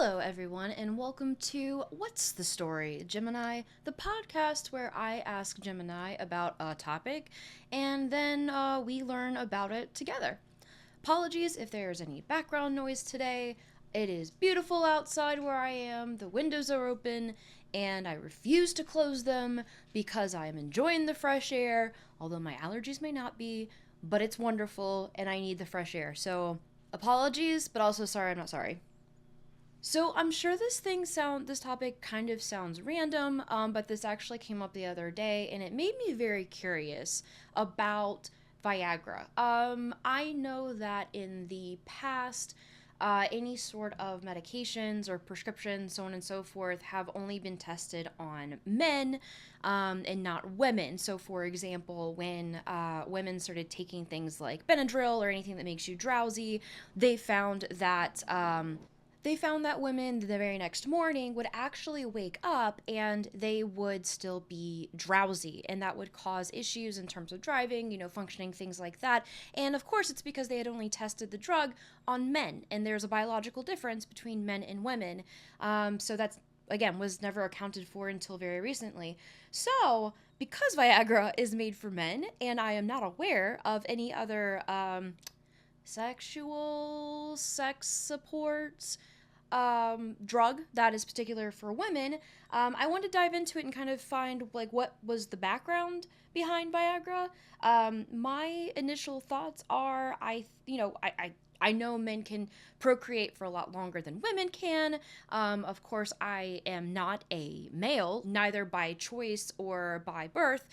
Hello, everyone, and welcome to What's the Story, Gemini, the podcast where I ask Gemini about a topic and then we learn about it together. Apologies if there's any background noise today. It is beautiful outside where I am, the windows are open, and I refuse to close them because I am enjoying the fresh air, although my allergies may not be, but it's wonderful and I need the fresh air. So, apologies, but also sorry I'm not sorry. So I'm sure this topic kind of sounds random, but this actually came up the other day, and it made me very curious about Viagra. I know that in the past, any sort of medications or prescriptions, so on and so forth, have only been tested on men and not women. So, for example, when women started taking things like Benadryl or anything that makes you drowsy, they found that. Women the very next morning would actually wake up and they would still be drowsy, and that would cause issues in terms of driving, functioning, things like that. And of course, it's because they had only tested the drug on men, and there's a biological difference between men and women. So that's, again, was never accounted for until very recently. So, because Viagra is made for men, and I am not aware of any other sex supports drug that is particular for women, I want to dive into it and kind of find like what was the background behind Viagra. My initial thoughts are I know men can procreate for a lot longer than women can. Of course, I am not a male, neither by choice or by birth.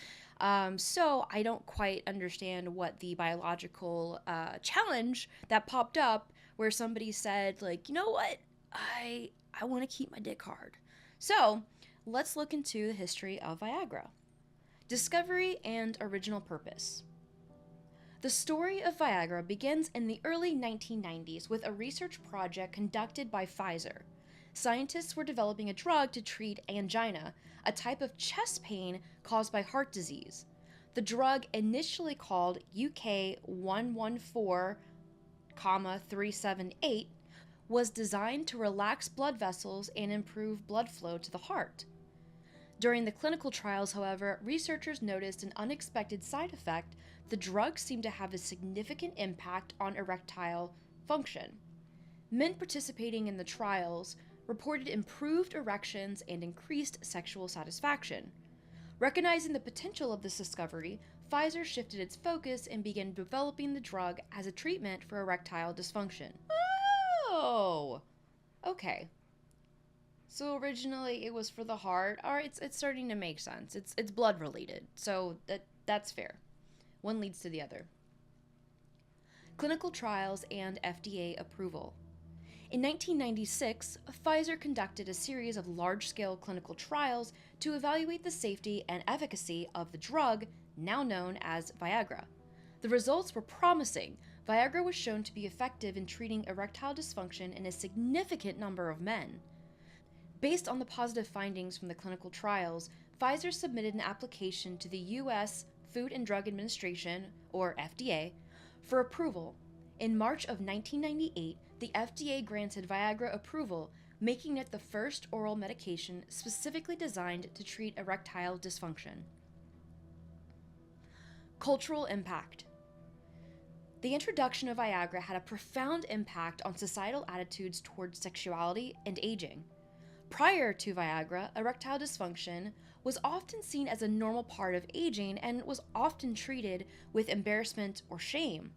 So I don't quite understand what the biological challenge that popped up where somebody said, like, you know what? I want to keep my dick hard. So let's look into the history of Viagra. Discovery and original purpose. The story of Viagra begins in the early 1990s with a research project conducted by Pfizer. Scientists were developing a drug to treat angina, a type of chest pain caused by heart disease. The drug, initially called UK 114,378, was designed to relax blood vessels and improve blood flow to the heart. During the clinical trials, however, researchers noticed an unexpected side effect. The drug seemed to have a significant impact on erectile function. Men participating in the trials reported improved erections and increased sexual satisfaction. Recognizing the potential of this discovery, Pfizer shifted its focus and began developing the drug as a treatment for erectile dysfunction. Oh, okay. So originally it was for the heart. All right, it's starting to make sense. It's blood related, so that's fair. One leads to the other. Clinical trials and FDA approval. In 1996, Pfizer conducted a series of large-scale clinical trials to evaluate the safety and efficacy of the drug, now known as Viagra. The results were promising. Viagra was shown to be effective in treating erectile dysfunction in a significant number of men. Based on the positive findings from the clinical trials, Pfizer submitted an application to the U.S. Food and Drug Administration, or FDA, for approval. In March of 1998, the FDA granted Viagra approval, making it the first oral medication specifically designed to treat erectile dysfunction. Cultural impact. The introduction of Viagra had a profound impact on societal attitudes towards sexuality and aging. Prior to Viagra, erectile dysfunction was often seen as a normal part of aging and was often treated with embarrassment or shame.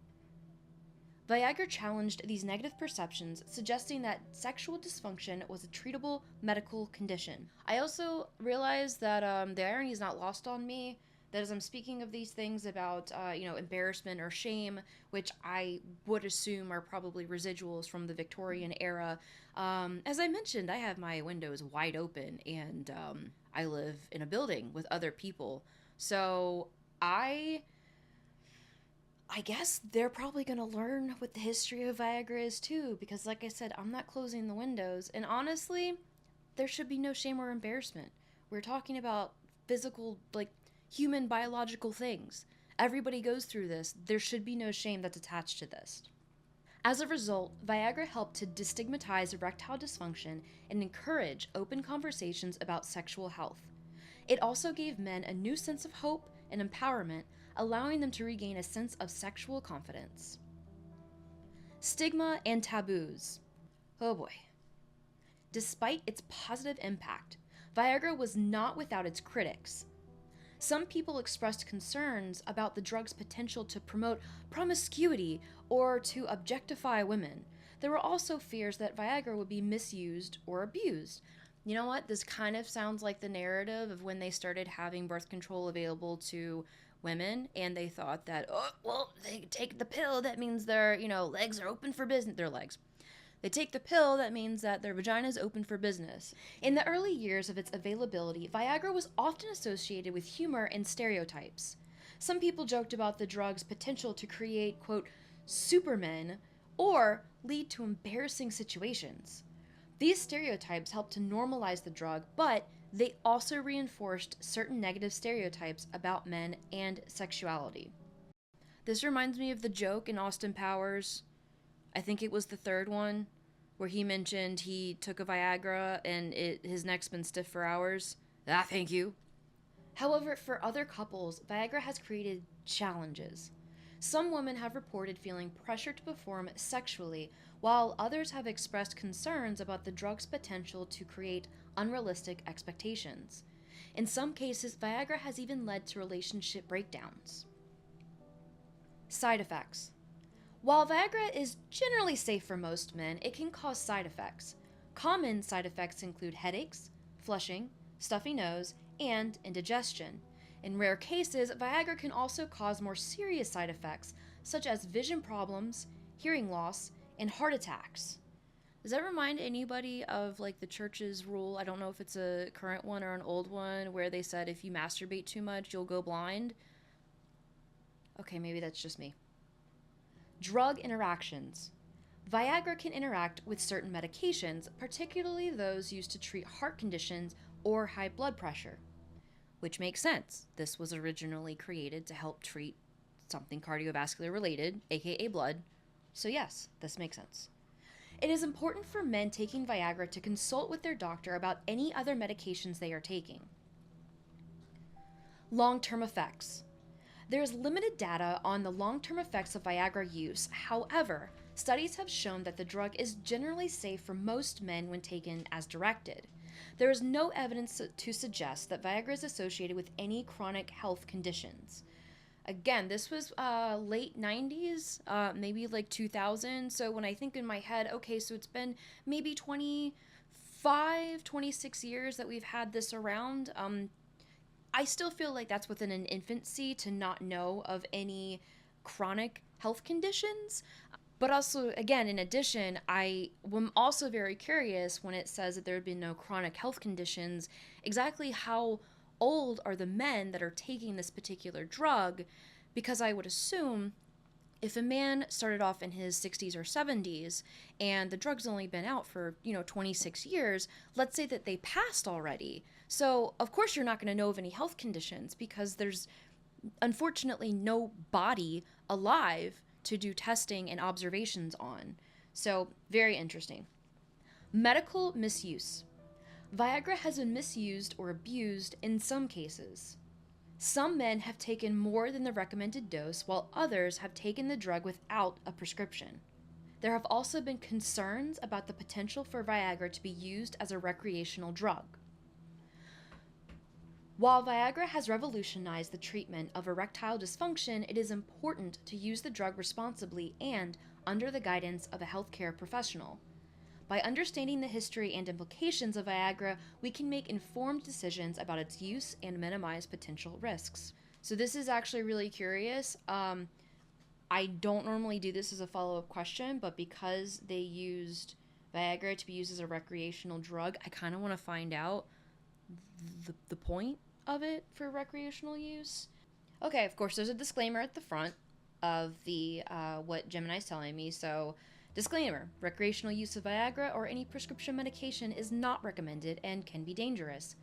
Viagra challenged these negative perceptions, suggesting that sexual dysfunction was a treatable medical condition. I also realized that the irony is not lost on me, that as I'm speaking of these things about, embarrassment or shame, which I would assume are probably residuals from the Victorian era, as I mentioned, I have my windows wide open, and I live in a building with other people. So I guess they're probably going to learn what the history of Viagra is too, because like I said, I'm not closing the windows. And honestly, there should be no shame or embarrassment. We're talking about physical, human biological things. Everybody goes through this. There should be no shame that's attached to this. As a result, Viagra helped to destigmatize erectile dysfunction and encourage open conversations about sexual health. It also gave men a new sense of hope and empowerment, allowing them to regain a sense of sexual confidence. Stigma and taboos. Oh boy. Despite its positive impact, Viagra was not without its critics. Some people expressed concerns about the drug's potential to promote promiscuity or to objectify women. There were also fears that Viagra would be misused or abused. You know what? This kind of sounds like the narrative of when they started having birth control available to women, and they thought that, oh, well, they take the pill, that means their, legs are open for business. Their legs. They take the pill, that means that their vagina is open for business. In the early years of its availability, Viagra was often associated with humor and stereotypes. Some people joked about the drug's potential to create, quote, supermen, or lead to embarrassing situations. These stereotypes helped to normalize the drug, but they also reinforced certain negative stereotypes about men and sexuality. This reminds me of the joke in Austin Powers, I think it was the third one, where he mentioned he took a Viagra and his neck's been stiff for hours. Ah, thank you. However, for other couples, Viagra has created challenges. Some women have reported feeling pressure to perform sexually, while others have expressed concerns about the drug's potential to create unrealistic expectations. In some cases, Viagra has even led to relationship breakdowns. Side effects. While Viagra is generally safe for most men, it can cause side effects. Common side effects include headaches, flushing, stuffy nose, and indigestion. In rare cases, Viagra can also cause more serious side effects, such as vision problems, hearing loss, and heart attacks. Does that remind anybody of the church's rule? I don't know if it's a current one or an old one, where they said if you masturbate too much, you'll go blind. Okay, maybe that's just me. Drug interactions. Viagra can interact with certain medications, particularly those used to treat heart conditions or high blood pressure. Which makes sense. This was originally created to help treat something cardiovascular related, aka blood. So yes, this makes sense. It is important for men taking Viagra to consult with their doctor about any other medications they are taking. Long-term effects. There is limited data on the long-term effects of Viagra use. However, studies have shown that the drug is generally safe for most men when taken as directed. There is no evidence to suggest that Viagra is associated with any chronic health conditions. Again, this was late 90s, maybe 2000. So when I think in my head, okay, so it's been maybe 26 years that we've had this around. I still feel like that's within an infancy to not know of any chronic health conditions. But also, again, in addition, I am also very curious when it says that there have been no chronic health conditions, exactly how old are the men that are taking this particular drug? Because I would assume if a man started off in his 60s or 70s and the drug's only been out for, 26 years, let's say that they passed already. So, of course, you're not going to know of any health conditions because there's unfortunately no body alive to do testing and observations on. So, very interesting. Medical misuse. Viagra has been misused or abused in some cases. Some men have taken more than the recommended dose, while others have taken the drug without a prescription. There have also been concerns about the potential for Viagra to be used as a recreational drug. While Viagra has revolutionized the treatment of erectile dysfunction, it is important to use the drug responsibly and under the guidance of a healthcare professional. By understanding the history and implications of Viagra, we can make informed decisions about its use and minimize potential risks. So this is actually really curious. I don't normally do this as a follow-up question, but because they used Viagra to be used as a recreational drug, I kind of want to find out the point of it for recreational use. Okay, of course, there's a disclaimer at the front of the what Gemini's telling me. So, disclaimer: recreational use of Viagra or any prescription medication is not recommended and can be dangerous.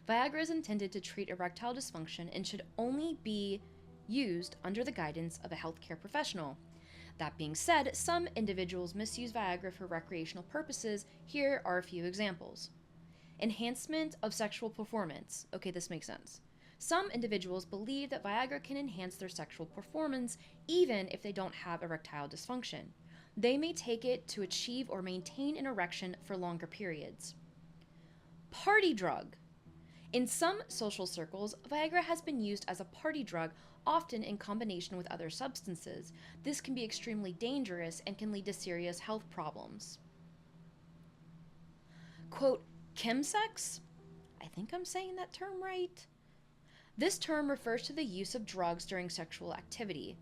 Viagra is intended to treat erectile dysfunction and should only be used under the guidance of a healthcare professional. That being said, some individuals misuse Viagra for recreational purposes. Here are a few examples. Enhancement of sexual performance. Okay, this makes sense. Some individuals believe that Viagra can enhance their sexual performance even if they don't have erectile dysfunction. They may take it to achieve or maintain an erection for longer periods. Party drug. In some social circles, Viagra has been used as a party drug, often in combination with other substances. This can be extremely dangerous and can lead to serious health problems. Quote, chemsex? I think I'm saying that term right. This term refers to the use of drugs during sexual activity.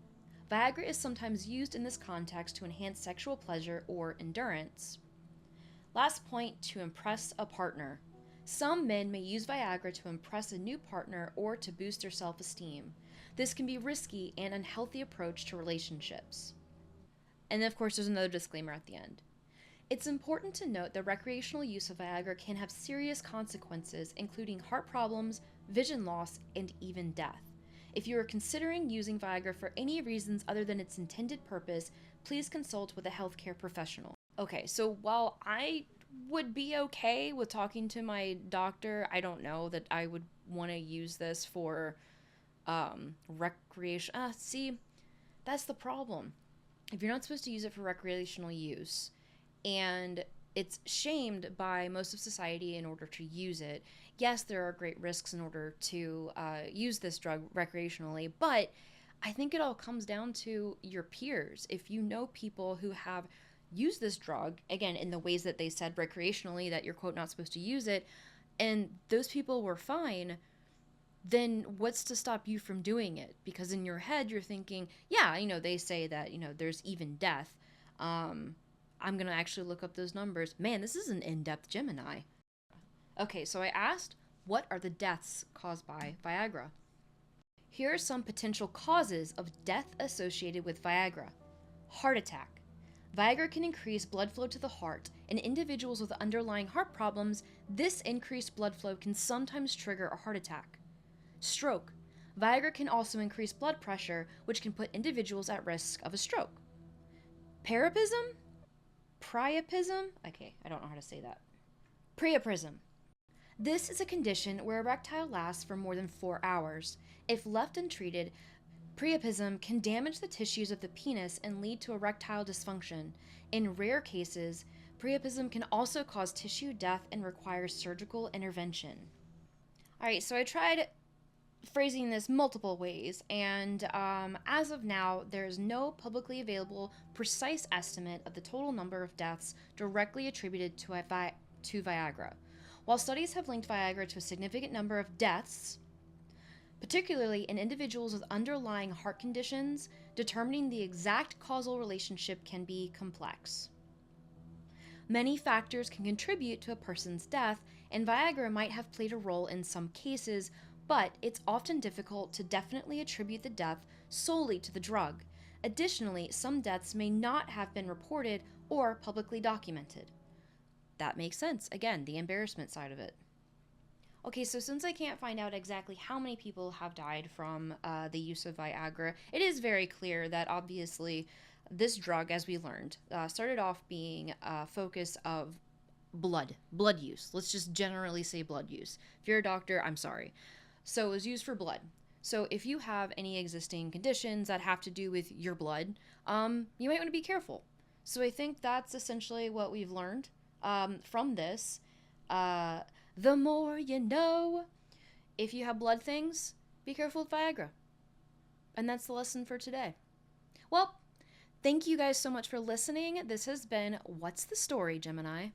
Viagra is sometimes used in this context to enhance sexual pleasure or endurance. Last point, to impress a partner. Some men may use Viagra to impress a new partner or to boost their self-esteem. This can be risky and unhealthy approach to relationships. And of course, there's another disclaimer at the end. It's important to note that recreational use of Viagra can have serious consequences, including heart problems, vision loss, and even death. If you are considering using Viagra for any reasons other than its intended purpose, please consult with a healthcare professional. Okay, so while I would be okay with talking to my doctor, I don't know that I would want to use this for recreation. See, that's the problem. If you're not supposed to use it for recreational use, and it's shamed by most of society in order to use it. Yes, there are great risks in order to use this drug recreationally, but I think it all comes down to your peers. If you know people who have used this drug, again, in the ways that they said recreationally that you're, quote, not supposed to use it, and those people were fine, then what's to stop you from doing it? Because in your head, you're thinking, yeah, they say that, there's even death. I'm going to actually look up those numbers. Man, this is an in-depth Gemini. Okay, so I asked, what are the deaths caused by Viagra? Here are some potential causes of death associated with Viagra. Heart attack. Viagra can increase blood flow to the heart. In individuals with underlying heart problems, this increased blood flow can sometimes trigger a heart attack. Stroke. Viagra can also increase blood pressure, which can put individuals at risk of a stroke. Priapism? Okay, I don't know how to say that. Priapism. This is a condition where erectile lasts for more than 4 hours. If left untreated, priapism can damage the tissues of the penis and lead to erectile dysfunction. In rare cases, priapism can also cause tissue death and require surgical intervention. Alright, so I tried phrasing this multiple ways, and as of now, there is no publicly available precise estimate of the total number of deaths directly attributed to Viagra. While studies have linked Viagra to a significant number of deaths, particularly in individuals with underlying heart conditions, determining the exact causal relationship can be complex. Many factors can contribute to a person's death, and Viagra might have played a role in some cases, but it's often difficult to definitely attribute the death solely to the drug. Additionally, some deaths may not have been reported or publicly documented. That makes sense. Again, the embarrassment side of it. Okay, so since I can't find out exactly how many people have died from the use of Viagra, it is very clear that obviously this drug, as we learned, started off being a focus of blood use. Let's just generally say blood use. If you're a doctor, I'm sorry. So it was used for blood. So if you have any existing conditions that have to do with your blood, you might want to be careful. So I think that's essentially what we've learned from this. The more you know. If you have blood things, be careful with Viagra. And that's the lesson for today. Well, thank you guys so much for listening. This has been What's the Story, Gemini?